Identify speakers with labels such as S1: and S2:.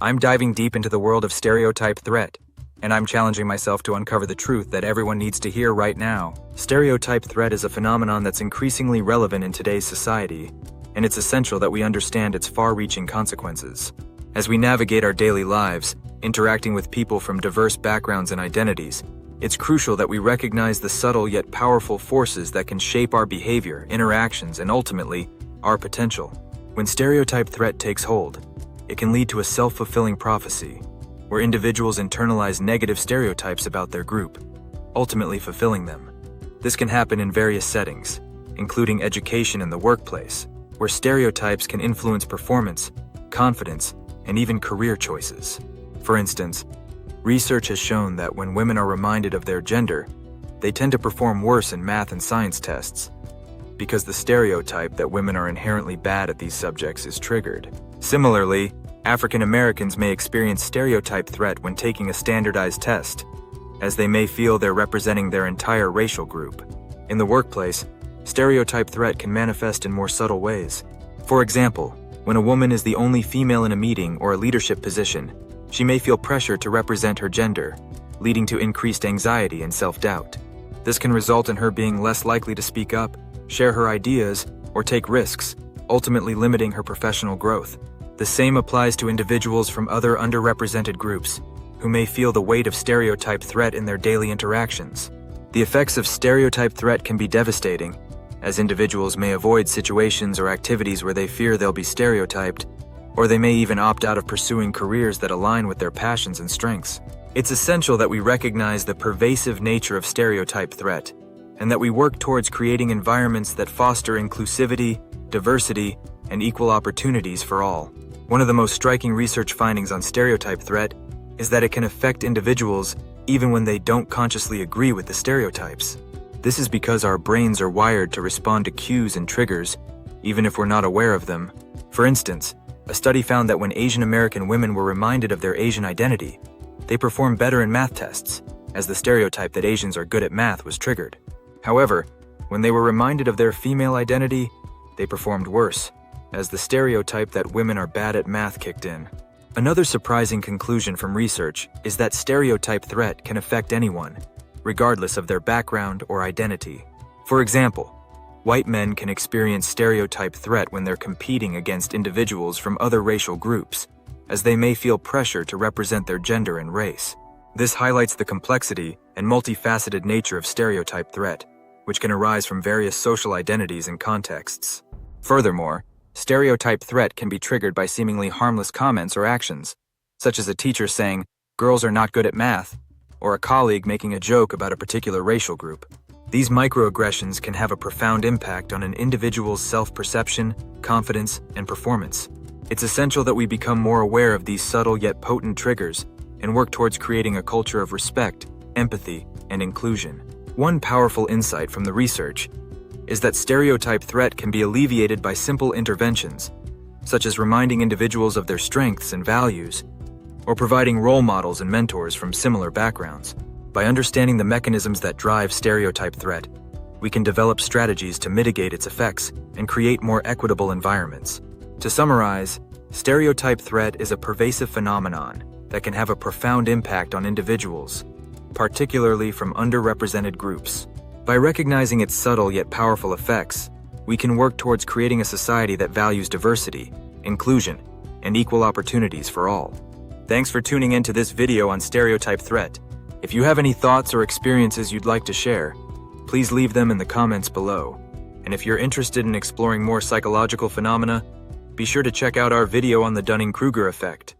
S1: I'm diving deep into the world of stereotype threat, and I'm challenging myself to uncover the truth that everyone needs to hear right now. Stereotype threat is a phenomenon that's increasingly relevant in today's society, and it's essential that we understand its far-reaching consequences. As we navigate our daily lives, interacting with people from diverse backgrounds and identities, it's crucial that we recognize the subtle yet powerful forces that can shape our behavior, interactions, and ultimately, our potential. When stereotype threat takes hold, it can lead to a self-fulfilling prophecy, where individuals internalize negative stereotypes about their group, ultimately fulfilling them. This can happen in various settings, including education and the workplace, where stereotypes can influence performance, confidence, and even career choices. For instance, research has shown that when women are reminded of their gender, they tend to perform worse in math and science tests, because the stereotype that women are inherently bad at these subjects is triggered. Similarly, African Americans may experience stereotype threat when taking a standardized test, as they may feel they're representing their entire racial group. In the workplace, stereotype threat can manifest in more subtle ways. For example, when a woman is the only female in a meeting or a leadership position, she may feel pressure to represent her gender, leading to increased anxiety and self-doubt. This can result in her being less likely to speak up, share her ideas, or take risks, ultimately limiting her professional growth. The same applies to individuals from other underrepresented groups, who may feel the weight of stereotype threat in their daily interactions. The effects of stereotype threat can be devastating, as individuals may avoid situations or activities where they fear they'll be stereotyped, or they may even opt out of pursuing careers that align with their passions and strengths. It's essential that we recognize the pervasive nature of stereotype threat, and that we work towards creating environments that foster inclusivity, diversity, and equal opportunities for all. One of the most striking research findings on stereotype threat is that it can affect individuals even when they don't consciously agree with the stereotypes. This is because our brains are wired to respond to cues and triggers, even if we're not aware of them. For instance, a study found that when Asian American women were reminded of their Asian identity, they performed better in math tests, as the stereotype that Asians are good at math was triggered. However, when they were reminded of their female identity, they performed worse, as the stereotype that women are bad at math kicked in. Another surprising conclusion from research is that stereotype threat can affect anyone, regardless of their background or identity. For example, white men can experience stereotype threat when they're competing against individuals from other racial groups, as they may feel pressure to represent their gender and race. This highlights the complexity and multifaceted nature of stereotype threat, which can arise from various social identities and contexts. Furthermore, stereotype threat can be triggered by seemingly harmless comments or actions, such as a teacher saying, "Girls are not good at math," or a colleague making a joke about a particular racial group. These microaggressions can have a profound impact on an individual's self-perception, confidence, and performance. It's essential that we become more aware of these subtle yet potent triggers and work towards creating a culture of respect, empathy, and inclusion. One powerful insight from the research is that stereotype threat can be alleviated by simple interventions, such as reminding individuals of their strengths and values, or providing role models and mentors from similar backgrounds. By understanding the mechanisms that drive stereotype threat, we can develop strategies to mitigate its effects and create more equitable environments. To summarize, stereotype threat is a pervasive phenomenon that can have a profound impact on individuals, particularly from underrepresented groups. By recognizing its subtle yet powerful effects, we can work towards creating a society that values diversity, inclusion, and equal opportunities for all. Thanks for tuning in to this video on stereotype threat. If you have any thoughts or experiences you'd like to share, please leave them in the comments below. And if you're interested in exploring more psychological phenomena, be sure to check out our video on the Dunning-Kruger effect.